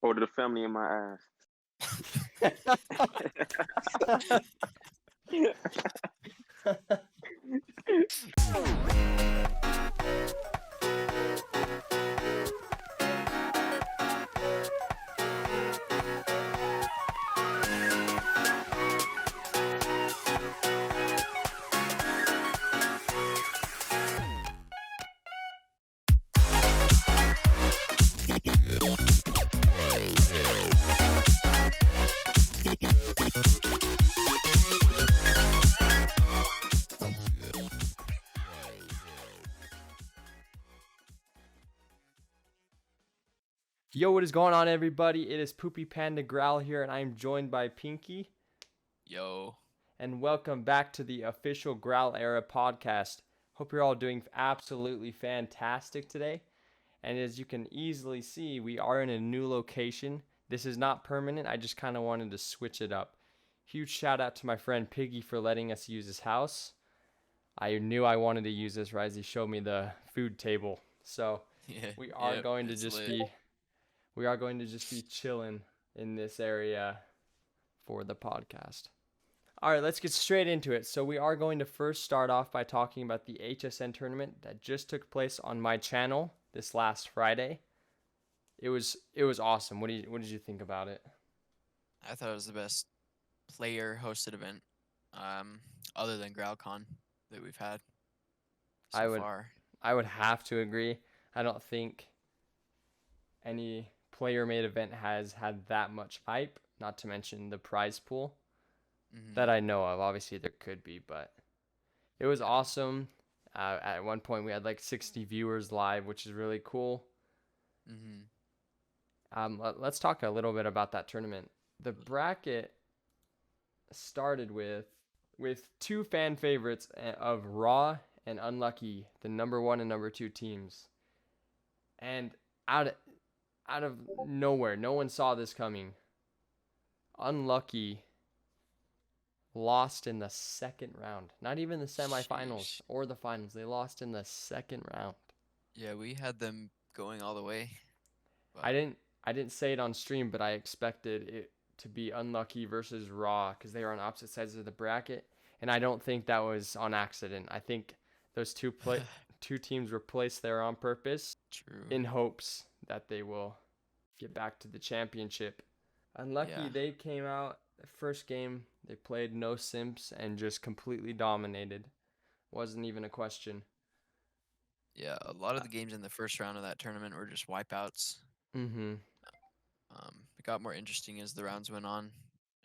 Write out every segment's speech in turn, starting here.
Or the family in my Yo, what is going on, everybody? It is Poopy Panda Graal here, and I am joined by Pinky. Yo. And welcome back to the official Graal Era podcast. Hope you're all doing absolutely fantastic today. And as you can easily see, we are in a new location. This is not permanent. I just kind of wanted to switch it up. Huge shout out to my friend Piggy for letting us use his house. I knew I wanted to use this right as he showed me the food table. So we are going to just be chilling in this area for the podcast. All right, let's get straight into it. So we are going to first start off by talking about the HSN tournament that just took place on my channel this last Friday. It was awesome. What did you think about it? I thought it was the best player hosted event, other than GraalCon that we've had so far. I would have to agree. I don't think any player-made event has had that much hype, not to mention the prize pool that I know of. Obviously, there could be, but it was awesome. At one point, we had like 60 viewers live, which is really cool. Let's talk a little bit about that tournament. The bracket started with two fan favorites of Raw and Unlucky, the number 1 and number 2 teams. And out of nowhere, no one saw this coming. Unlucky lost in the second round. Not even the semifinals or the finals. They lost in the second round. Yeah, we had them going all the way. But I didn't say it on stream, but I expected it to be Unlucky versus Raw because they were on opposite sides of the bracket, and I don't think that was on accident. I think those two teams were placed there on purpose. True. In hopes that they will get back to the championship. Unlucky, they came out the first game, they played no simps and just completely dominated. Wasn't even a question. Yeah, a lot of the games in the first round of that tournament were just wipeouts. It got more interesting as the rounds went on.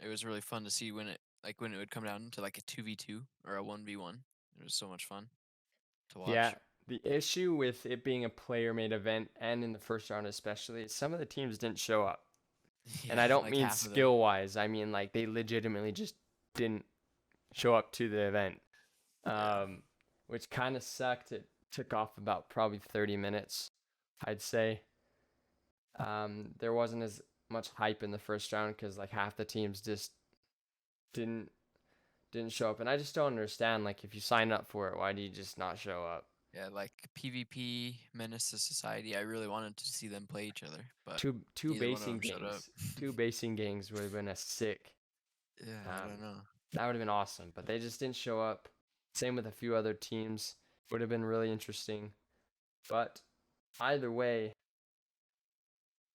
It was really fun to see when it would come down to like a 2v2 or a 1v1. It was so much fun to watch. Yeah, the issue with it being a player-made event, and in the first round especially, some of the teams didn't show up. Yeah, and I don't mean skill-wise. I mean, like, they legitimately just didn't show up to the event, which kind of sucked. It took off about probably 30 minutes, I'd say. There wasn't as much hype in the first round because, like, half the teams just didn't show up. And I just don't understand, like, if you sign up for it, why do you just not show up? Yeah, like PvP, Menace to Society, I really wanted to see them play each other. But two basing games. Two basing games would have been a sick. Yeah, I don't know. That would have been awesome, but they just didn't show up. Same with a few other teams. Would have been really interesting. But either way,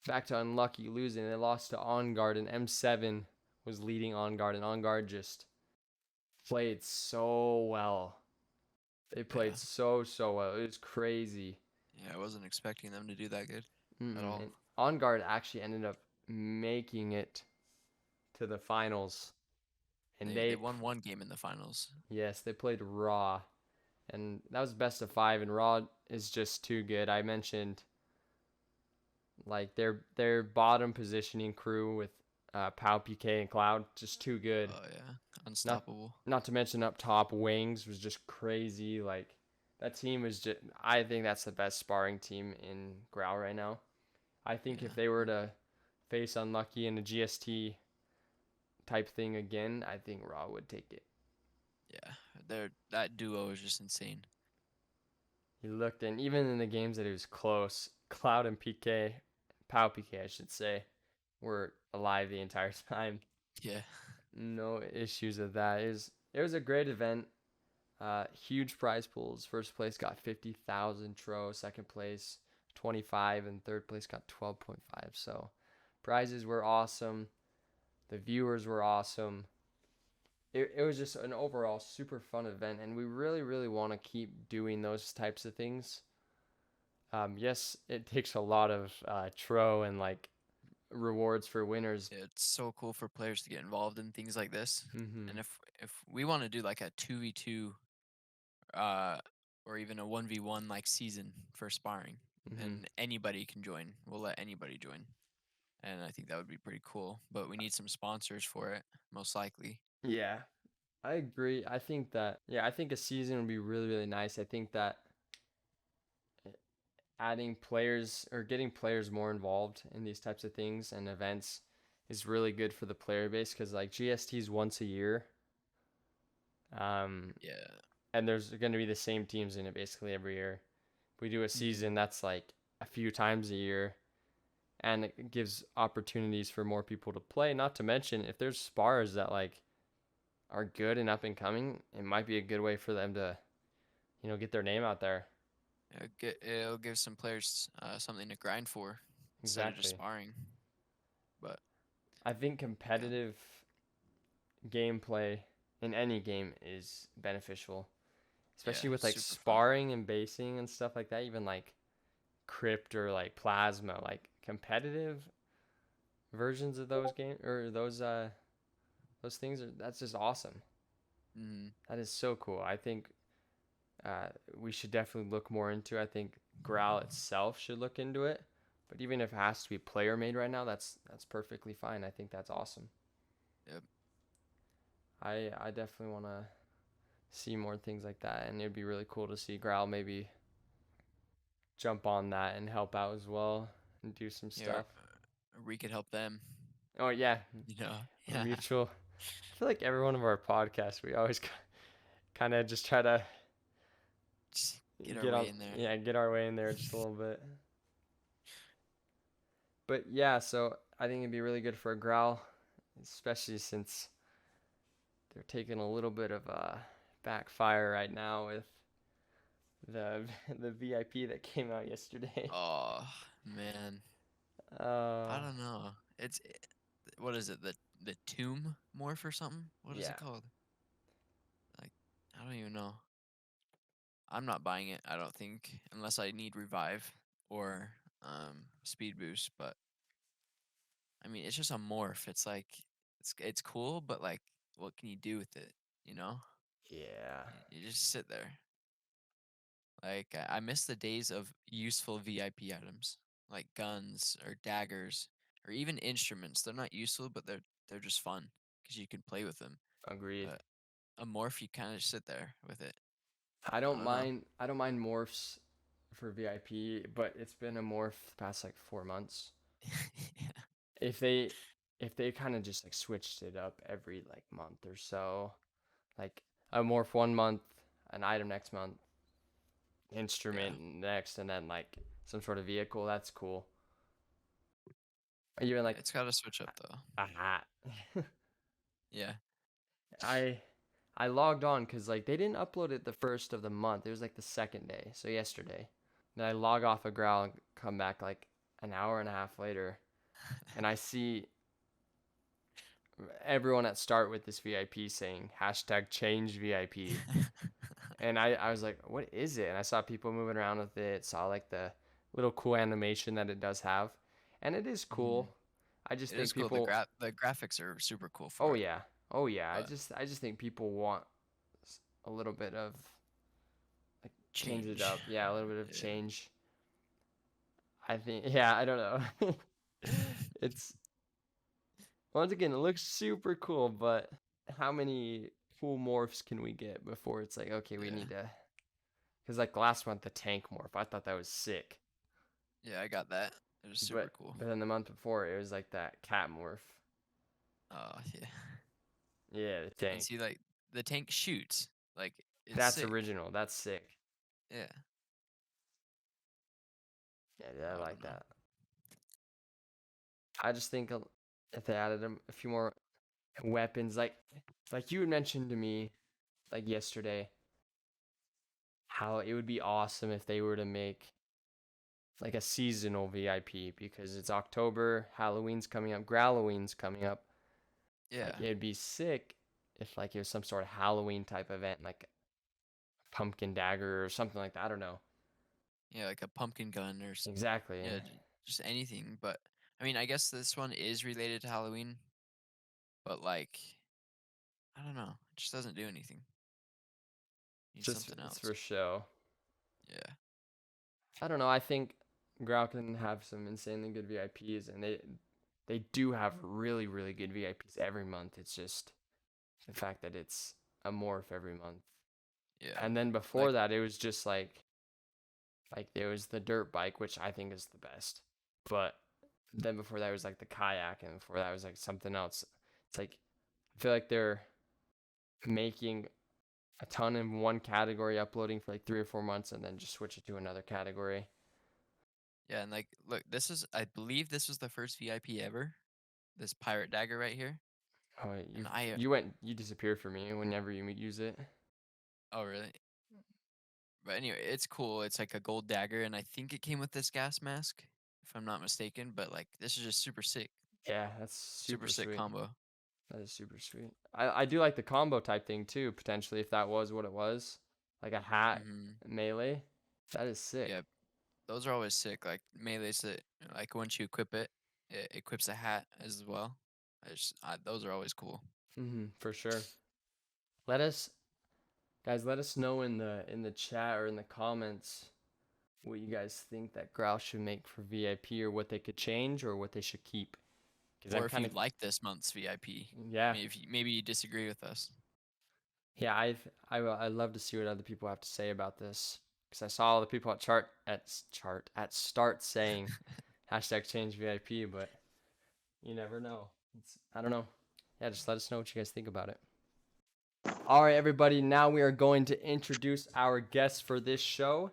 back to Unlucky losing. They lost to On Guard, and M7 was leading On Guard, and On Guard just played so well. They played so well. It was crazy. Yeah, I wasn't expecting them to do that good at all. And On Guard actually ended up making it to the finals. And they won one game in the finals. Yes, they played Raw. And that was best of 5, and Raw is just too good. I mentioned, like, their bottom positioning crew with Pau, PK, and Cloud, just too good. Oh, yeah. Unstoppable. Not to mention up top, Wings was just crazy. Like, that team is just, I think that's the best sparring team in Graal right now. I think if they were to face Unlucky in a GST type thing again, I think Raw would take it. Yeah, that duo is just insane. He looked, and even in the games that it was close, Cloud and PK, Pau PK, I should say, were alive the entire time. Yeah. No issues with that. It was a great event. Huge prize pools. First place got 50,000 tro. Second place 25, and third place got 12.5. So prizes were awesome. The viewers were awesome. It was just an overall super fun event, and we really, really want to keep doing those types of things. Yes, it takes a lot of tro and like rewards for winners. It's so cool for players to get involved in things like this. Mm-hmm. And if we want to do like a 2v2 uh or even a 1v1 like season for sparring, Mm-hmm. and anybody can join. We'll let anybody join. And I think that would be pretty cool, but we need some sponsors for it, most likely. Yeah, I agree. I think that, yeah, I think a season would be really, really nice. I think that adding players or getting players more involved in these types of things and events is really good for the player base because like GST's once a year. Um, Yeah. and there's going to be the same teams in it basically every year. If we do a Mm-hmm. season that's like a few times a year, and it gives opportunities for more people to play. Not to mention, if there's spars that like are good and up and coming, it might be a good way for them to, get their name out there. It'll give some players something to grind for instead of just Exactly. sparring. But I think yeah, competitive gameplay in any game is beneficial, yeah, especially with like super fun. sparring and basing and stuff like that. Even like crypt or like plasma, like competitive versions of those game or those things are that's just awesome. Mm-hmm. That is so cool. I think uh, we should definitely look more into. I think Graal itself should look into it. But even if it has to be player made right now, that's perfectly fine. I think that's awesome. Yep. I definitely want to see more things like that, and it'd be really cool to see Graal maybe jump on that and help out as well and do some Yeah, stuff. or we could help them. Oh yeah, You know. or Yeah. mutual. I feel like every one of our podcasts, we always kind of just try to Just get our get way on, in there. yeah, get our way in there just a little bit. But yeah, so I think it'd be really good for a growl, especially since they're taking a little bit of a backfire right now with the the VIP that came out yesterday. Oh man, Uh, I don't know. What is it? The tomb morph or something? What is it yeah, called? Like I don't even know. I'm not buying it. I don't think unless I need revive or speed boost. But I mean, it's just a morph. It's like it's cool, but like, what can you do with it? You know, yeah, you just sit there. Like I miss the days of useful VIP items like guns or daggers or even instruments. They're not useful, but they're just fun because you can play with them. agreed. But a morph, you kind of just sit there with it. I I don't don't know. mind. I don't mind morphs for VIP, but it's been a morph the past like 4 months. Yeah. If they kind of just like switched it up every like month or so, like a morph 1 month, an item next month, Yeah. instrument next, and then like some sort of vehicle. That's cool. Or even like It's got to switch up though. a hat. Yeah. I I logged on because like they didn't upload it the first of the month. It was like the second day, so yesterday. Then I log off of Growl and come back like an hour and a half later, and I see everyone at start with this VIP saying hashtag change VIP. And I was like, what is it? And I saw people moving around with it, saw like the little cool animation that it does have. And it is Mhm. cool. I just It think is cool. people, The graphics are super cool oh for it. yeah, oh yeah. I But just I just think people want a little bit of like change it change. up. Yeah, a little bit of Yeah. change. I think yeah, I don't know. It's once again, it looks super cool, but how many cool morphs can we get before it's like, okay, we Yeah. need to because like last month the tank morph, I thought that was sick. Yeah, I got that. It was super But cool. but then the month before it was like that cat morph. Oh, yeah. Yeah, the And tank. see, like, the tank shoots. Like, it's That's sick. original. That's sick. Yeah. Yeah, I I don't like know. that. I just think if they added a few more weapons, like you had mentioned to me like yesterday, how it would be awesome if they were to make like a seasonal VIP because it's October, Halloween's coming up, Gralloween's coming up. Yeah. Like it'd be sick if like it was some sort of Halloween type event, like a pumpkin dagger or something like that. I don't know. Yeah, like a pumpkin gun or Exactly. yeah, just anything. But I mean, I guess this one is related to Halloween, but like I don't know, it just doesn't do anything. Need Just something it's else. for show. Yeah. I don't know. I think Graal can have some insanely good VIPs, and they do have really really good VIPs every month. It's just the fact that it's a morph every month. Yeah. And then before Like that, it was just like there was the dirt bike, which I think is the best. But then before that was like the kayak, and before that was like something else. It's like I feel like they're making a ton in one category, uploading for like 3 or 4 months, and then just switch it to another category. yeah, and like look, this is I believe this was the first VIP ever. This pirate dagger right here. Oh, And you disappeared for me whenever you use it. oh really? But anyway, it's cool. It's like a gold dagger, and I think it came with this gas mask, if I'm not mistaken. But like, this is just super sick, Yeah, that's super super sick sweet. combo. That is super sweet. I do like the combo type thing too, potentially if that was what it was, like a hat Mm-hmm. melee. That is sick. Yeah, those are always sick. Like melee's that like once you equip it, it equips a hat as well. Those are always cool. For sure. Let us guys, let us know in the chat or in the comments what you guys think that Growl should make for VIP or what they could change or what they should keep. Because I'm Or if kind you of like this month's VIP, yeah. if you, maybe you disagree with us. Yeah, I love to see what other people have to say about this because I saw all the people at start saying hashtag change VIP, but you never know. I don't know. Yeah, just let us know what you guys think about it. All right, everybody. Now we are going to introduce our guests for this show.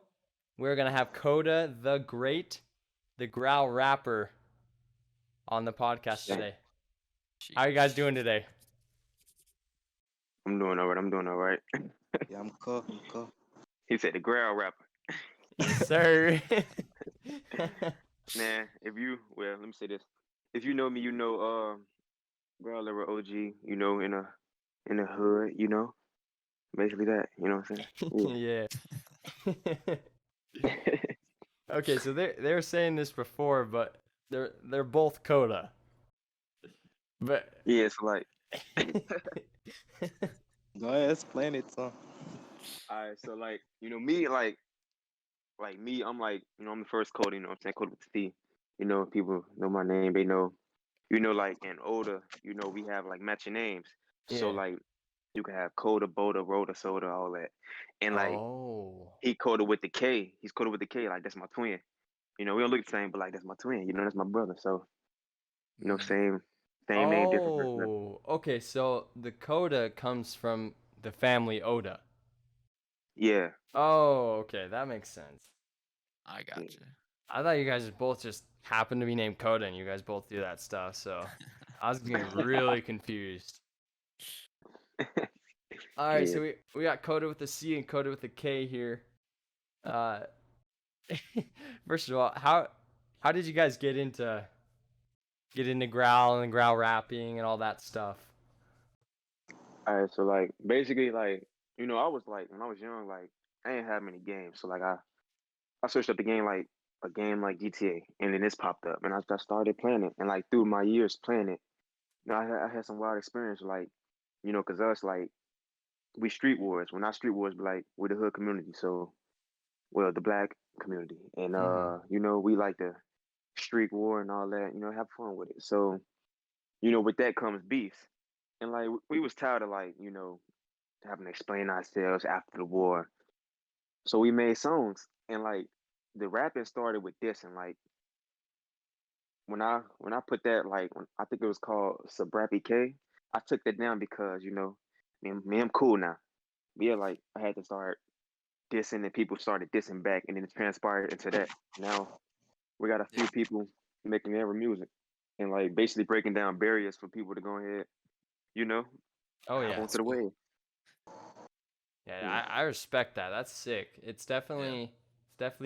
We're gonna have Coda the Great, the Growl rapper, on the podcast Yeah, today. How are you guys Sheesh. doing today? I'm doing all right. I'm doing all right. Yeah, I'm cool. I'm cool. He said the Graal rapper. Yes, sir. Nah, let me say this. If you know me, you know Graal era OG. You know in the hood. You know, basically that. You know what I'm saying? Yeah. Yeah. Okay, so they were saying this before, but they're both Coda. But Yeah, it's like, Go ahead, explain it. So, alright, so like, me, like me, I'm like, I'm the first Coda. You know what I'm saying? Coda with the C. People know my name. They know. Like in Oda, we have like matching names. So yeah. like you can have Coda, Boda, Rhoda, Soda, all that. And like Oh. he coded with the K. He's coded with the K. Like that's my twin. We don't look the same, but like that's my twin. That's my brother. So Mm. same name, different person. Oh. Okay, so the Coda comes from the family Oda. Yeah, Oh, okay, that makes sense. I yeah. gotcha. I thought you guys both just happened to be named Coda and you guys both do that stuff, so I was getting really confused. All right, Yeah. so we got Coda with the C and Coda with the K here. Uh, first of all, how did you guys get into Growl and Growl rapping and all that stuff? All right. So like basically like I was like when I was young like I didn't have many games. So like I searched up the game like a game like GTA, and then this popped up, and I started playing it, and like through my years playing it, I had some wild experience like cause us like we street wars. We're not street wars, but like we're the hood community. So well, the black community, and Mm-hmm. we like the street war and all that. Have fun with it. So with that comes beef, and like we was tired of like having to explain ourselves after the war. So we made songs, and like the rapping started with this, and like when I put that like when, I think it was called Sabrappy K. I took that down because me I'm cool now. Yeah, like I had to start dissing, and people started dissing back, and then it transpired into that. Now we got a Yeah. few people making their music. and like basically breaking down barriers for people to go ahead, you know, Oh hop yeah. onto That's the cool. wave. Yeah, Yeah, I respect that. That's sick. Yeah. It's definitely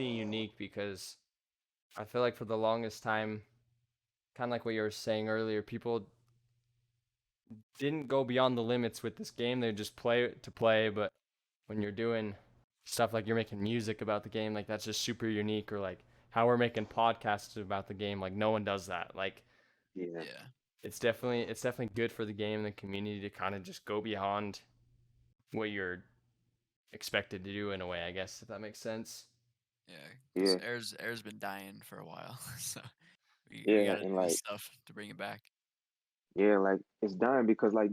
unique because I feel like for the longest time, kind of like what you were saying earlier, people didn't go beyond the limits with this game. They just play it to play, but when you're doing stuff like you're making music about the game, like that's just super unique. Or like how we're making podcasts about the game, like no one does that. Like yeah, Yeah. it's definitely good for the game and the community to kind of just go beyond what you're expected to do in a way, I guess, if that makes sense. Yeah. Because yeah, air's been dying for a while, so we yeah, got to and do this like stuff to bring it back. yeah, like it's dying because like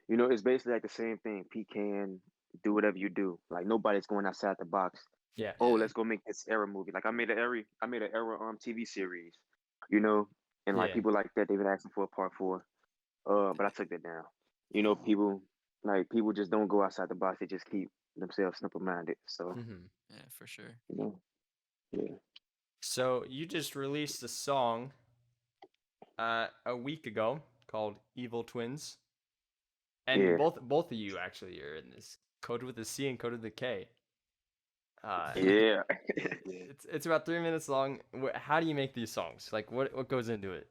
you know it's basically like the same thing. Pecan, do whatever you do. Like nobody's going outside the box. Yeah. Oh, Yeah. let's go make this era movie. Like I made an era TV series, you know, and like Yeah. people like that they've been asking for a part four. But I took that down. You know, people just don't go outside the box. They just keep themselves simple minded. So Hmm. Yeah, for sure. you know, yeah, So you just released a song a week ago called Evil Twins. And yeah, both of you actually are in this. Coda with a C and Coda with a K. Uh, yeah. Yeah. it's about 3 minutes long. How do you make these songs? Like what goes into it?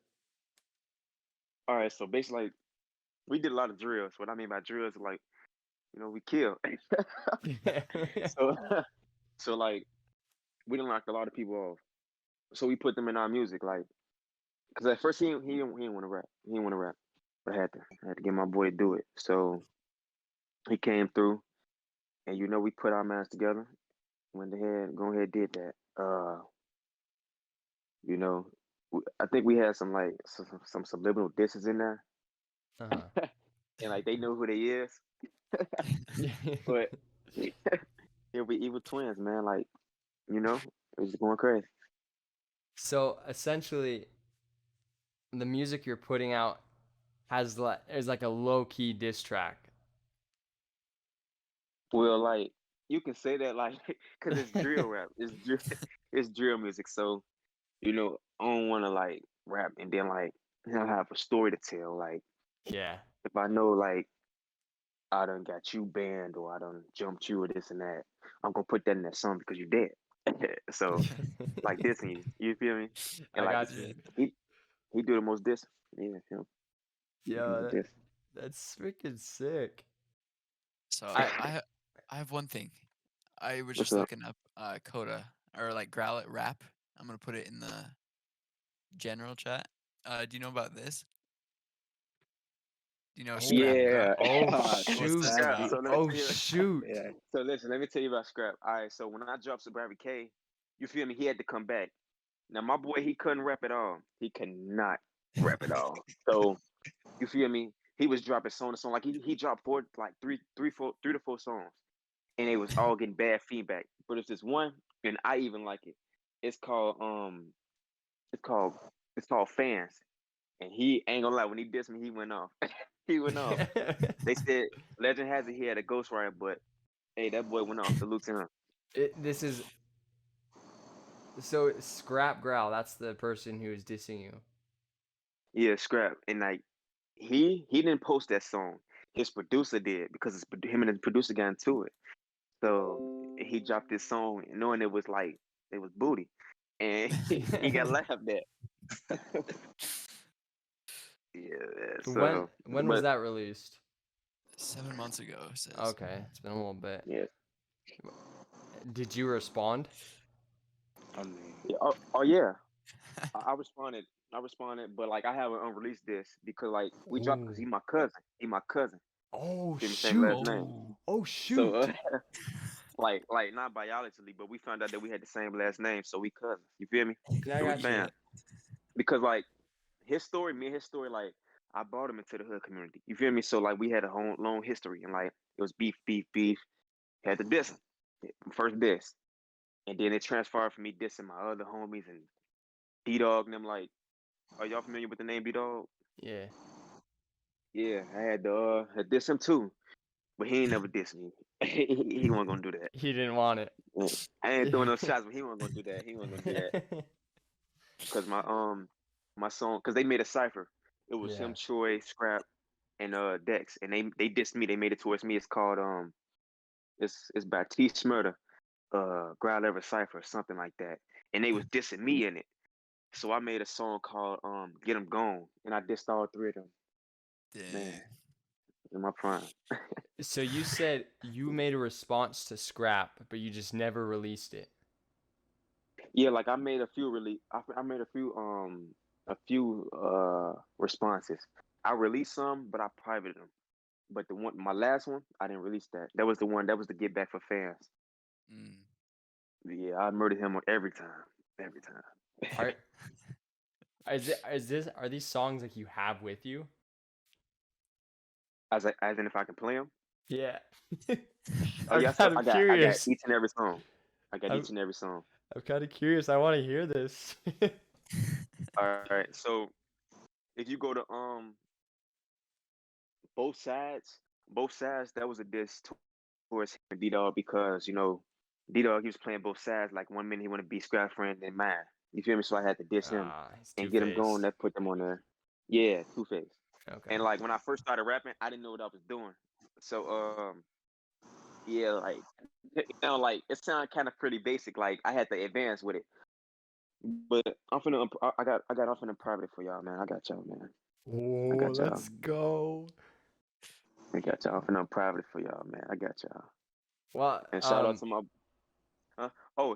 All right, so basically, like, we did a lot of drills. What I mean by drills, is like you know, we kill. So, so like we done knocked a lot of people off. So we put them in our music, like, cause at first he didn't want to rap. He didn't want to rap, but I had to get my boy to do it. So he came through, and you know, we put our minds together. Went ahead, go ahead, did that. You know, I think we had some like some subliminal disses in there, Uh-huh. and like they know who they is. But yeah, we evil twins, man. Like you know, it was going crazy. So essentially, the music you're putting out is like a low key diss track. Well, like you can say that, like, cause it's drill rap. It's drill, it's drill music. So you know, I don't want to like rap and then like have a story to tell. Like Yeah. if I know like I done got you banned or I done jumped you or this and that, I'm gonna put that in that song because you're dead. So like this and you feel me? And I like got Yeah. you. he he do the most diss. Yeah, him. He do the most Yeah, diss. that's freaking sick. So I I have one thing. I was What's just up? looking up Coda or like Graal rap. I'm gonna put it in the general chat. Do you know about this? Do you know oh Scrap Growl? Yeah. oh What's this shoot. Scrap. about? So let me Oh tell you. shoot. Yeah. So listen, let me tell you about Scrap. All right. So when I dropped Sobriety K, you feel me? He had to come back. Now my boy, he couldn't rap at all. He cannot rap at all. So you feel me? He was dropping song to song. Like he dropped four, like three to four songs, and it was all getting bad feedback. But it's this one, and I even like it. It's called it's called it's called Fans. And he ain't gonna lie, when he dissed me, he went off. He went off. They said legend has it he had a ghostwriter, but hey, that boy went off. Salute to him. This is so Scrap Growl. That's the person who is dissing you. Yeah, Scrap. And like he didn't post that song. His producer did because it's him and the producer got into it. So he dropped this song knowing it was like it was booty, and he got laughed at. Yeah. when So, when was but that released? 7 months ago, it says. Okay, it's been a little bit. yeah, Did you respond? I mean, yeah. Oh yeah. I responded. I responded, but like I have an unreleased disc because like we dropped because Oh. he my cousin. He my cousin. Oh Feel me? Same last shoot. name. Oh. Oh So shoot. like not biologically, but we found out that we had the same last name, so we cousins. You feel me? Yeah, I So we got you. fam. Because like me and his story, like I brought him into the hood community. You feel me? So like we had a whole long history, and like it was beef, beef, beef. Had to diss him, first diss, and then it transferred from me dissing my other homies and D Dog and them. Like, are y'all familiar with the name D Dog? Yeah. Yeah, I had diss him too, but he ain't never diss me. He wasn't gonna do that. He didn't want it. Yeah. I ain't throwing no shots, but he wasn't gonna do that. He wasn't gonna do that because my my song because they made a cipher. It was Yeah. him, Troy, Scrap, and Dex, and they dissed me. They made it towards me. It's called it's by T Smurder, Graal Ever Cipher, something like that. And they was dissing me in it. So I made a song called Get 'Em Gone, and I dissed all three of them. Man, Dang. in my prime. So you said you made a response to Scrap, but you just never released it. Yeah, like I made a few I made a few responses. I released some, but I privated them. But my last one, I didn't release that. That was the one that was the get back for fans. Mm. Yeah, I murdered him every time, every time. Are are these songs like you have with you? As in if I can play them. Yeah. Oh I'm yeah, so kind of I got curious. each and every song. I got I'm each and every song. I'm kind of curious. I want to hear this. All right, so if you go to both sides, that was a diss towards him and D Dog because D Dog he was playing both sides. Like one minute he want to be Scrap Friend and mine. You feel me? So I had to diss him He's and get him going. Two-Face. That put them on there. Yeah, Two Face. Okay. And like when I first started rapping, I didn't know what I was doing. So yeah, like like it sounded kind of pretty basic. Like I had to advance with it. But I got off in the private for y'all, man. I got y'all, man. I Oh, got y'all. let's go. I got y'all. I'm private for y'all, man. I got y'all. Well, And shout out to my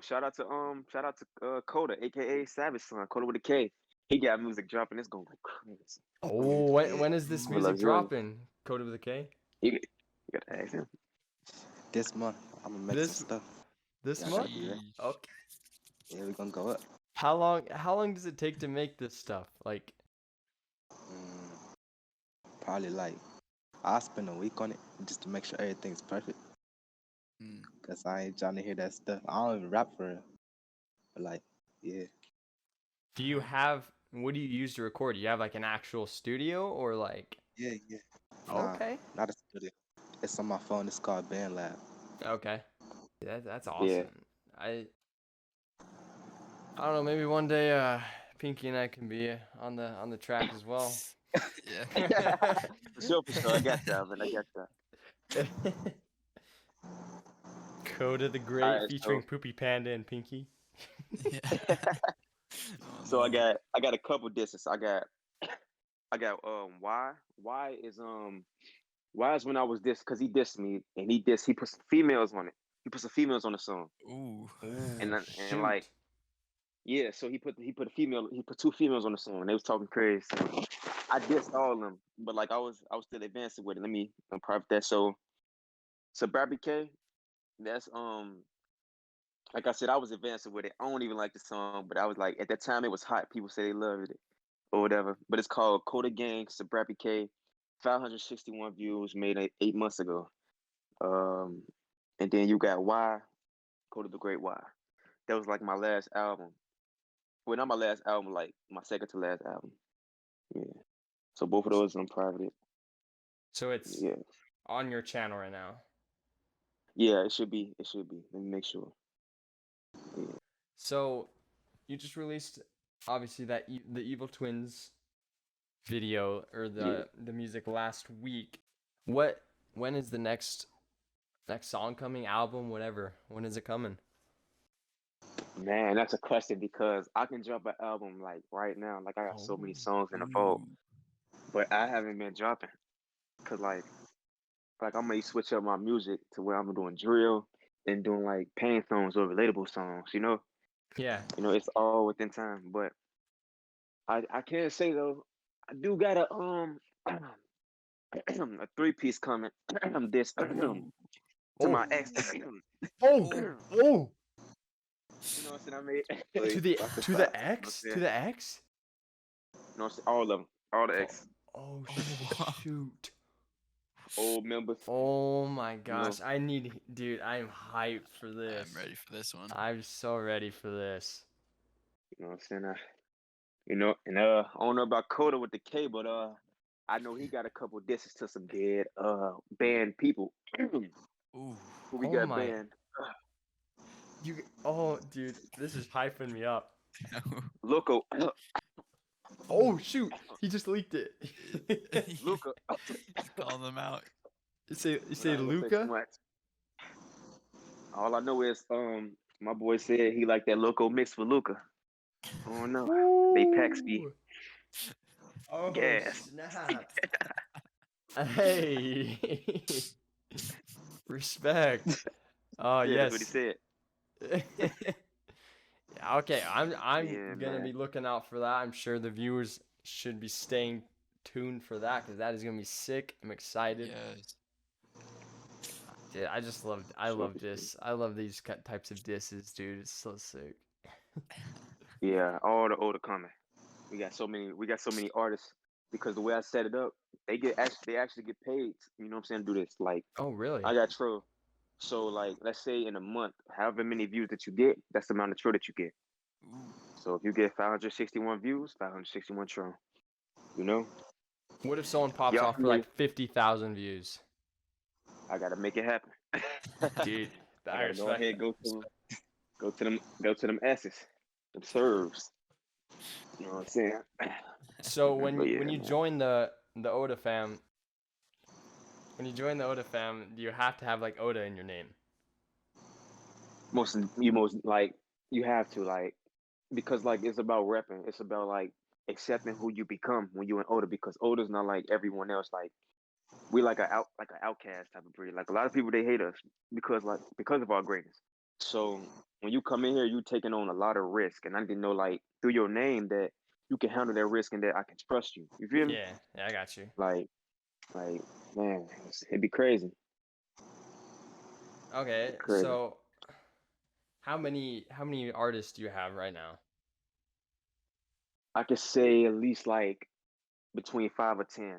shout out to Coda, aka Savage Son, Coda with a K. He got music dropping. It's going like crazy. oh, when is this Ooh. I'm music luxurious. dropping? Coda with a K? You got to ask him. This month, I'm gonna make This some stuff. this Yeah, month? be ready. Sheesh. Okay. Yeah, we're gonna go up. How long does it take to make this stuff? Like, Mm, probably like I'll spend a week on it just to make sure everything's perfect. Mm. Cause I ain't trying to hear that stuff. I don't even rap for real. But like, yeah, do you have what do you use to record? Do you have like an actual studio or like yeah. Nah, okay. not a studio. It's on my phone. It's called Band Lab. Okay. That's Yeah. awesome. I I don't know, maybe one day Pinky and I can be on the track as well. Yeah. For sure, for sure. I got y'all, man. I got y'all. Coda the All Great right, featuring Poopy Panda and Pinky. Yeah. so Oh so no. I got a couple disses. I got why is when I was this because he dissed me and he put some females on it. He put some females on the song. Ooh. Oh And like shoot. yeah, so he put two females on the song and they was talking crazy. So I dissed all of them, but like I was still advancing with it. Let me private that. So Barbie K, that's like I said, I was advancing with it. I don't even like the song, but I was like at that time it was hot. People say they loved it or whatever. But it's called Coda Gang, Sabrapi K, 561 views, made 8 months ago. Um, and then you got Y, Coda the Great Y. That was like my last album. Well, not my last album, like my second to last album. Yeah. So both of those I'm private. So it's Yeah. on your channel right now. Yeah, it should be. It should be. Let me make sure. Yeah. So you just released obviously the Evil Twins video or Yeah. the music last week. What when is the next song coming, album, whatever? When is it coming? Man, that's a question because I can drop an album like right now. Like I got so many Oh. songs in the vault, Ooh. but I haven't been dropping because like I may switch up my music to where I'm doing drill and doing like pain songs or relatable songs. Yeah. It's all within time. But I can't say though. I do got a a 3-piece coming. This to Oh. my ex. Oh. Oh. Oh. You know what I'm saying? I made. So You To you the about to to start? the know what I'm X? saying? To the X? You know what I'm saying? All of them, all the ex, Oh Oh. shoot. old members. Oh my You know, gosh. Dude, I am hyped for this. I'm ready for this one. I'm so ready for this. you know what I'm saying? And I don't know about Coda with the K, but I know he got a couple disses to some dead banned people. Ooh. Who we Oh got my. banned? Oh dude, this is hyping me up. Loco, Oh shoot! He just leaked it. Luca. He's calling them out. You say I ain't gonna say too Luca? much. All I know is my boy said he like that loco mix with Luca. Oh no. They packs be Ooh. Oh gas. snap! Hey, respect. Oh Yeah, that's what he yes. said. Yeah, okay, I'm Yeah, gonna be man. looking out for that. I'm sure the viewers should be staying tuned for that because that is gonna be sick. I'm excited. Yes. Dude, I Sure. love this. I love these types of disses, dude. It's so sick. Yeah, all the older coming. We got so many artists because the way I set it up, they actually get paid, you know what I'm saying, to do this. Like Oh really? I got Trill. So like let's say in a month, however many views that you get, that's the amount of Trill that you get. Ooh. So if you get 561 views, 561 Trill. You know? What if someone pops Y'all off for familiar? like 50,000 views? I gotta make it happen. Dude, I I gotta go respect ahead, that. go to them S's, them serves. You know what I'm saying? So But yeah, when you man. join the Oda fam, when you join the Oda fam, do you have to have like Oda in your name? Most like you have to like because like it's about repping. It's about like accepting who you become when you're an older because older's not like everyone else. Like we like an outcast type of breed. Like a lot of people they hate us because of our greatness. So when you come in here, you taking on a lot of risk, and I didn't know like through your name that you can handle that risk and that I can trust you. You feel me? Yeah, yeah, I got you. Like like man, it'd be crazy. Okay, It'd be crazy. so how many artists do you have right now? I could say at least like between 5 or 10.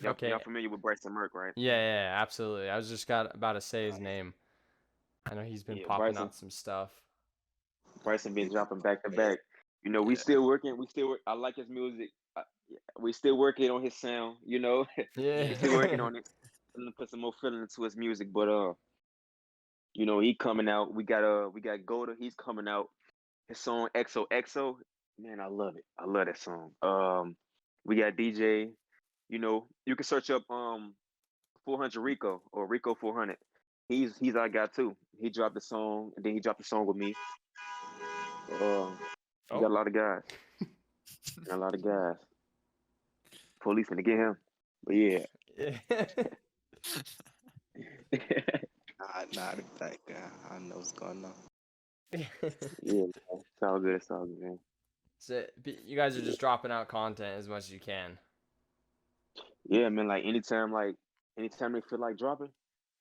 Y'all Okay, familiar with Bryson Merck, right? yeah, yeah, yeah, absolutely. I was just got about to say his name. I know he's been Yeah, popping out some stuff. Bryson been Big up dropping back to crazy. back. You know, we Yeah. still working. We still work. I like his music. Yeah, we still working on his sound. You know, Yeah. we still Yeah. working on it. I'm gonna put some more feeling into his music. But you know, he coming out. We got Coda. He's coming out. His song XOXO. Man, I love it. I love that song. We got DJ. You know, you can search up 400 Rico or Rico 400. He's our guy too. He dropped the song and then he dropped the song with me. We got Oh. a lot of guys. Got a lot of guys. Police gonna get him. But yeah. Nah, that guy. I know what's going on. Yeah, man. It's all good. It's all good, man. So you guys are just dropping out content as much as you can. Yeah, man. Anytime they feel like dropping,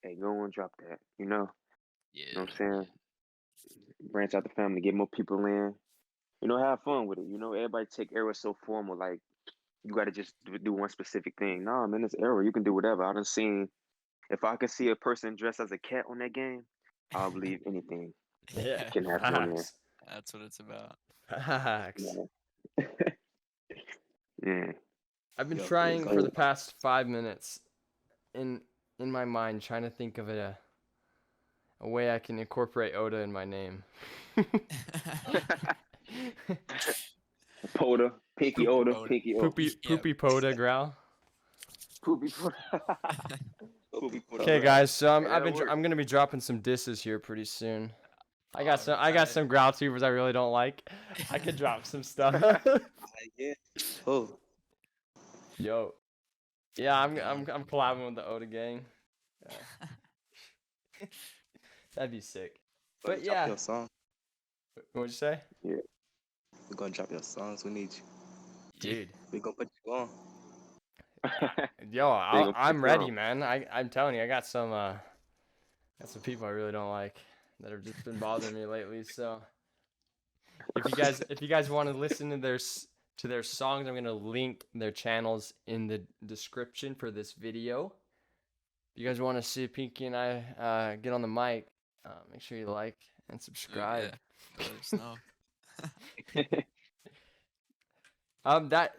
hey, go and drop that. You know Yeah. what I'm saying? Branch out the family, get more people in. Have fun with it. Everybody take era so formal, like you got to just do one specific thing. Nah, man, it's era. You can do whatever. I done seen. If I could see a person dressed as a cat on that game, I'll believe anything Yeah, can happen on there. facts. That's what it's about. Facts. Yeah. Yeah. I've been Yo, trying go. for the past 5 minutes in my mind trying to think of a way I can incorporate Oda in my name. Poda, Pinky Poopy Oda, Poda. Pinky Oda, Poopy Yep. Poopy Poda Growl. Poopy Poda. Poopy Poda. Okay, guys. So Hey, that'll work. I'm gonna be dropping some disses here pretty soon. I got Alright. some growl tubers I really don't like. I could drop some stuff. Yeah. Oh, Yo, yeah, Go on. I'm collabing with the Oda gang. Yeah. That'd be sick. gonna But drop yeah, your song. what'd you say, Yeah. We're gonna drop your songs. We need you. Yeah. dude? We're gonna put you on. Yo, They gonna put I'm you ready, on. man. I'm telling you, I got some people I really don't like that have just been bothering me lately. So if you guys want to listen to their songs, I'm gonna link their channels in the description for this video. If you guys want to see Pinky and I get on the mic, make sure you like and Ooh, subscribe. yeah. Let us know.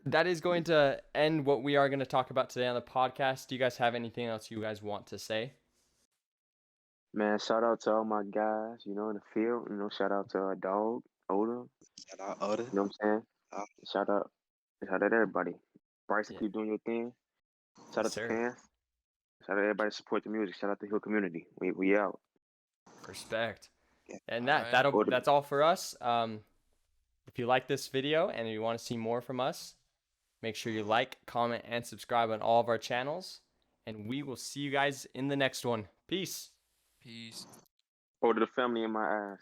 That is going to end what we are going to talk about today on the podcast. Do you guys have anything else you guys want to say? Man, shout out to all my guys, in the field. Shout out to our dog, Oda. Shout out Oda. You know what I'm saying? Uh, Shout out. Shout out to everybody. Bryson, Yeah. keep doing your thing. Shout Yes, out to sir. fans. Shout out to everybody support the music. Shout out to Hill community. We out. Respect. Yeah. And All right. Order. that's all for us. If you like this video and you want to see more from us, make sure you like, comment, and subscribe on all of our channels. And we will see you guys in the next one. Peace. Peace. Order the family in my ass.